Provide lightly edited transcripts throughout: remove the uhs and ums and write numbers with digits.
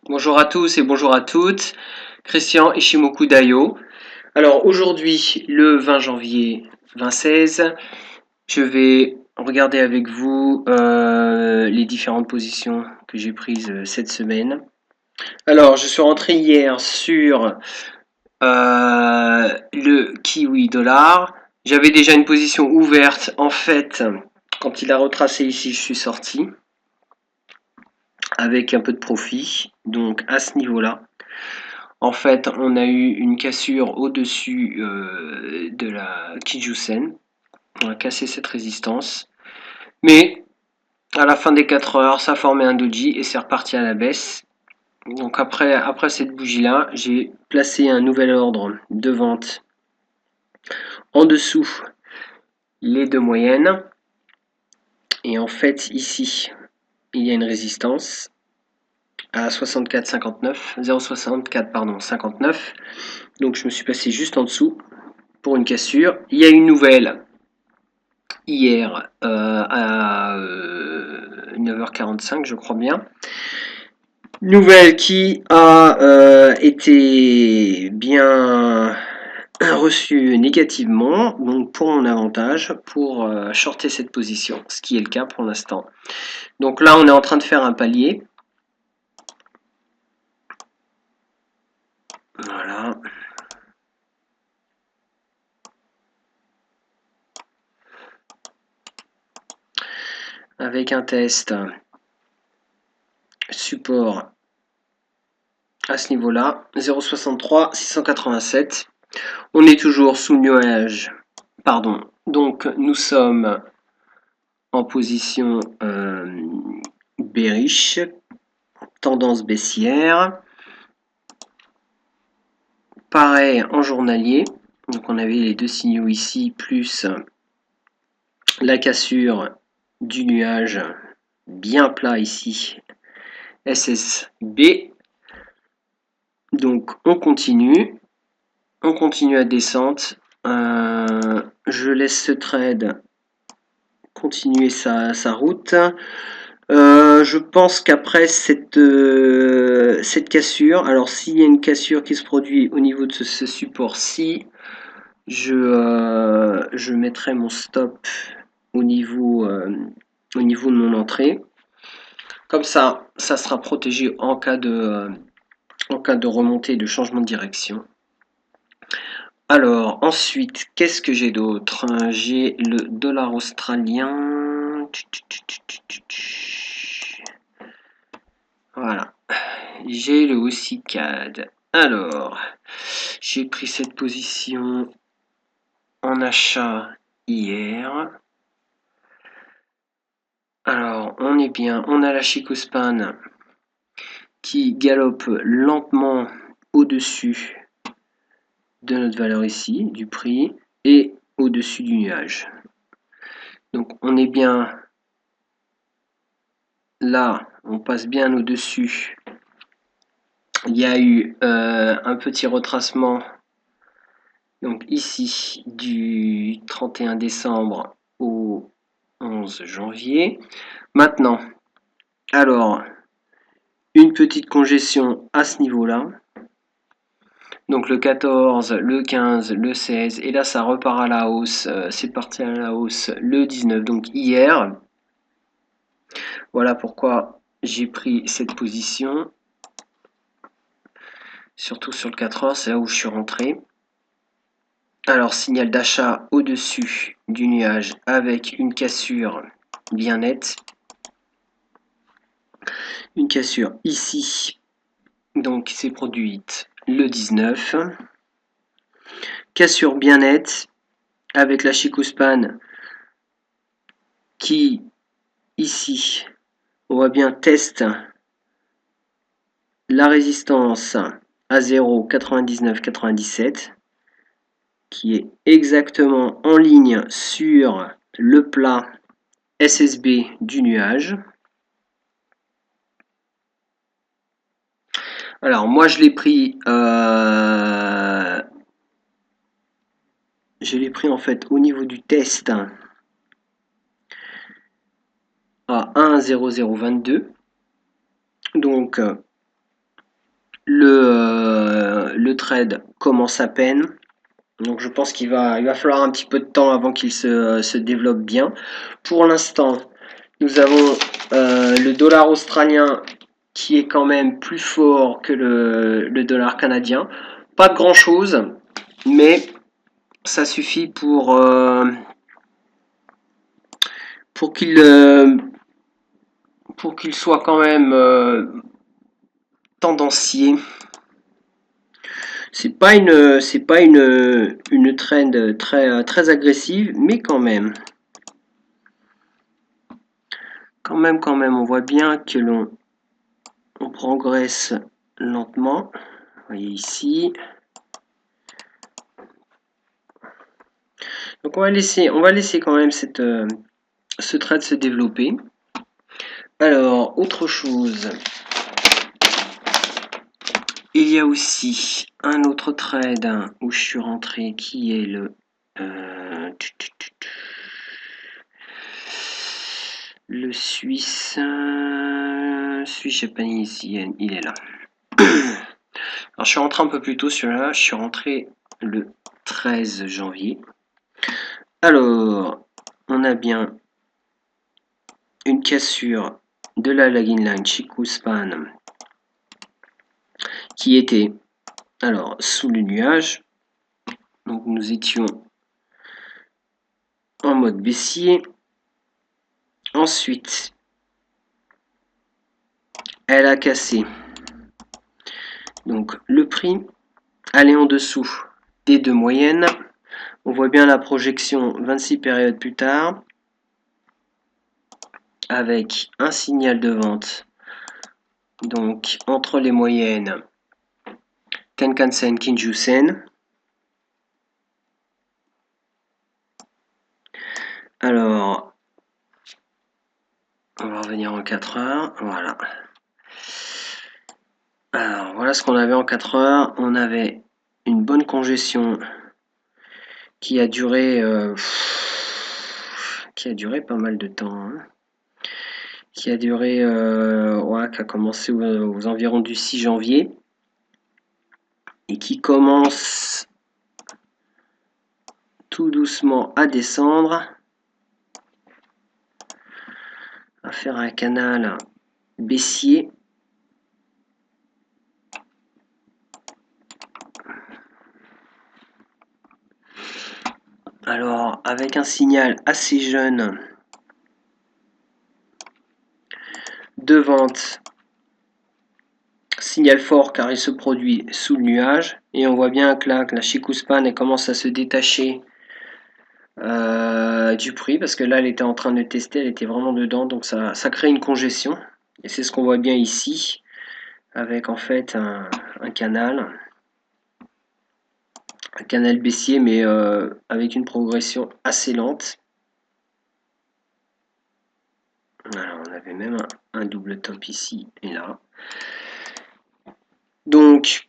Bonjour à tous et bonjour à toutes, Christian Ishimoku Dayo. Alors aujourd'hui, le 20 janvier 2016, je vais regarder avec vous les différentes positions que j'ai prises cette semaine. Alors, je suis rentré hier sur le Kiwi dollar. J'avais déjà une position ouverte. En fait, quand il a retracé ici, je suis sorti avec un peu de profit. Donc à ce niveau-là, en fait, on a eu une cassure au-dessus de la Kijun-sen. On a cassé cette résistance. Mais à la fin des 4 heures, ça a formé un doji et c'est reparti à la baisse. Donc après cette bougie-là, j'ai placé un nouvel ordre de vente en dessous les deux moyennes. Et en fait, ici, il y a une résistance à 64,59, 0,64 pardon, 59. Donc je me suis placé juste en dessous pour une cassure. Il y a une nouvelle hier à 9h45, je crois bien. Nouvelle qui a été bien reçue négativement, donc pour mon avantage, pour shorter cette position, ce qui est le cas pour l'instant. Donc là, on est en train de faire un palier. Voilà. Avec un test support à ce niveau-là, 0,63, 687. On est toujours sous nuage, pardon. Donc nous sommes en position bearish, tendance baissière. Pareil en journalier. Donc on avait les deux signaux ici, plus la cassure du nuage bien plat ici, SSB. Donc on continue à descente. Je laisse ce trade continuer sa route. Je pense qu'après cette cassure, alors s'il y a une cassure qui se produit au niveau de ce support-ci, je mettrai mon stop au niveau de mon entrée. Comme ça sera protégé en cas de remontée, de changement de direction. Alors, ensuite, qu'est-ce que j'ai d'autre? J'ai le dollar australien. Voilà. J'ai le OSICAD. Alors, j'ai pris cette position en achat hier. Alors, on est bien. On a la Chicospan qui galope lentement au-dessus de notre valeur ici, du prix, et au-dessus du nuage. Donc on est bien là, on passe bien au-dessus. Il y a eu un petit retracement, donc ici, du 31 décembre au 11 janvier. Maintenant, alors, une petite congestion à ce niveau-là. Donc le 14, le 15, le 16, et là ça repart à la hausse, c'est parti à la hausse le 19, donc hier. Voilà pourquoi j'ai pris cette position, surtout sur le 4 heures, c'est là où je suis rentré. Alors signal d'achat au-dessus du nuage avec une cassure bien nette. Une cassure ici, donc c'est produite le 19. Cassure bien nette avec la Chicospan qui, ici, on voit bien teste la résistance à 0,9997 qui est exactement en ligne sur le plat SSB du nuage. Alors moi je l'ai pris en fait au niveau du test à 1,0022. Donc le trade commence à peine. Donc je pense il va falloir un petit peu de temps avant qu'il se développe bien. Pour l'instant, nous avons le dollar australien qui est quand même plus fort que le dollar canadien. Pas de grand chose, mais ça suffit pour qu'il soit quand même tendancier. C'est pas une trend très agressive, mais quand même, on voit bien que on progresse lentement. Vous voyez ici. Donc on va laisser quand même ce trade se développer. Alors, autre chose. Il y a aussi un autre trade où je suis rentré qui est le Suisse japanese, il est là. Alors je suis rentré un peu plus tôt sur là, je suis rentré le 13 janvier. Alors, on a bien une cassure de la lagging line Chikou-span qui était alors sous le nuage. Donc nous étions en mode baissier. Ensuite, elle a cassé. Donc le prix allait en dessous des deux moyennes. On voit bien la projection 26 périodes plus tard avec un signal de vente. Donc entre les moyennes Tenkan-sen, Kinju-sen. Alors, on va revenir en 4 heures. Voilà. Alors, voilà ce qu'on avait en 4 heures. On avait une bonne congestion qui a duré pas mal de temps. Hein. Qui a duré, qui a commencé aux environs du 6 janvier. Et qui commence tout doucement à descendre. À faire un canal baissier. Alors, avec un signal assez jeune de vente, signal fort car il se produit sous le nuage, et on voit bien que là, la Chikou-span elle commence à se détacher du prix, parce que là, elle était en train de tester, elle était vraiment dedans, donc ça crée une congestion, et c'est ce qu'on voit bien ici, avec en fait un canal baissier, mais avec une progression assez lente. Alors, on avait même un double top ici et là. Donc,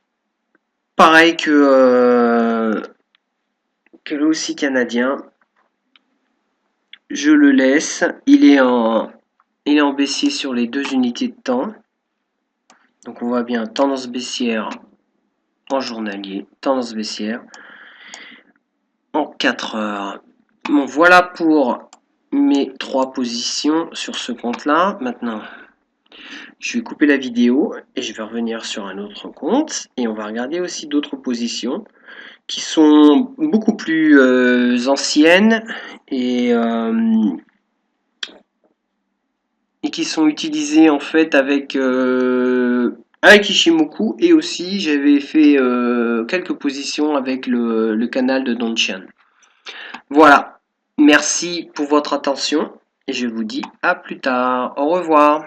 pareil que le aussi canadien, je le laisse. Il est en baissier sur les deux unités de temps. Donc, on voit bien tendance baissière en journalier, tendance baissière en 4 heures. Bon, voilà pour mes 3 positions sur ce compte-là. Maintenant, je vais couper la vidéo et je vais revenir sur un autre compte. Et on va regarder aussi d'autres positions qui sont beaucoup plus anciennes et qui sont utilisées en fait avec Ishimoku, et aussi j'avais fait quelques positions avec le canal de Donchan. Voilà, merci pour votre attention et je vous dis à plus tard. Au revoir.